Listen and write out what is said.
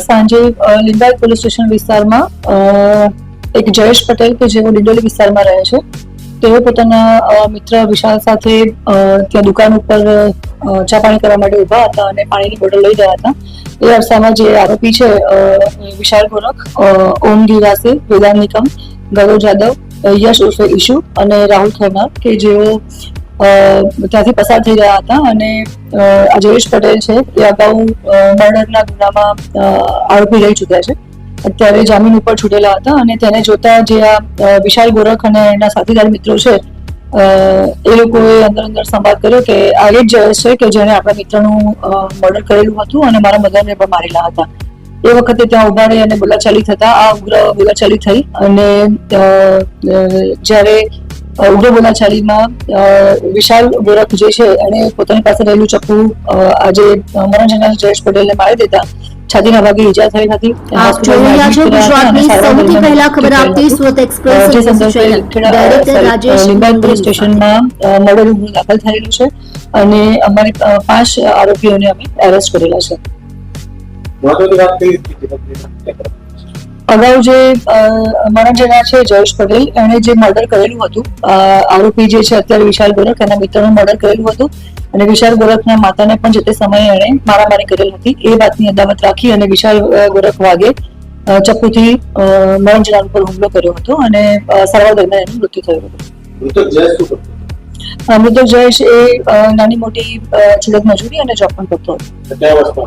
સાંજે Limbayat police station વિસ્તારમાં એક જયેશ પટેલ કે જેઓ ડિંડોલી વિસ્તારમાં રહે છે, તેઓ પોતાના મિત્ર વિશાલ સાથે ત્યાં દુકાન ઉપર ચા પાણી કરવા માટે ઊભા હતા અને પાણીની બોટલ લઈ રહ્યા હતા. એ અરસામાં જે આરોપી છે વિશાલ ગોરખ, ઓમ ગીરાસી, વેદાંત નિકમ, ગૌરવ જાદવ, યશ ઉર્ફે ઈશુ અને રાહુલ ખેમાર કે જેઓ ત્યાંથી પસાર થઈ રહ્યા હતા અને આ જયેશ પટેલ છે એ અગાઉ મર્ડરના ગુનામાં આરોપી રહી ચૂક્યા છે. અત્યારે જામીન ઉપર છૂટેલા હતા અને તેને જોતા જે આ વિશાલ ગોરખ અને એના સાથીદાર મિત્રો છે એ લોકોએ અંદર સંવાદ કર્યો કે આ એ જ જયેશ છે કે જેણે આપણા મિત્રનું મર્ડર કરેલું હતું અને મારા મધરને પણ મારેલા હતા. એ વખતે ત્યાં ઉભા રહી અને બોલાચાલી થતા આ ઉગ્ર બોલાચાલી થઈ અને જ્યારે ઉગ્ર બોલાચાલીમાં વિશાલ ગોરખ જે છે એને પોતાની પાસે રહેલું ચપ્પુ આજે મરણ જનાર જયેશ પટેલને મારી દેતા છાતીના ભાગે ઈજા થઈ હતી. લિંબાયત પોલીસ સ્ટેશનમાં મર્ડરનો ગુનો દાખલ થયેલું છે અને અમારી 5 આરોપીઓને અમે એરેસ્ટ કરેલા છે. અગાઉ જે મરણ જનાર છે જયેશ પટેલ, એણે જે મર્ડર કરેલું હતું, આરોપી જે છે અત્યારે વિશાલ ગોરખ એના મિત્રનું મર્ડર કરેલું હતું અને વિશાલ ગોરખના માતાને પણ જે તે સમયે એણે મારામારી કરેલી હતી. એ વાતની અદાવત રાખી અને વિશાલ ગોરખ વાગે ચપ્પુથી મરણ જનાર ઉપર હુમલો કર્યો હતો અને સારવાર દરમિયાન એનું મૃત્યુ થયું હતું. મૃતક જયેશ એ નાની મોટી ચૂલક મજૂરી અને જોબ પણ કરતો હતો.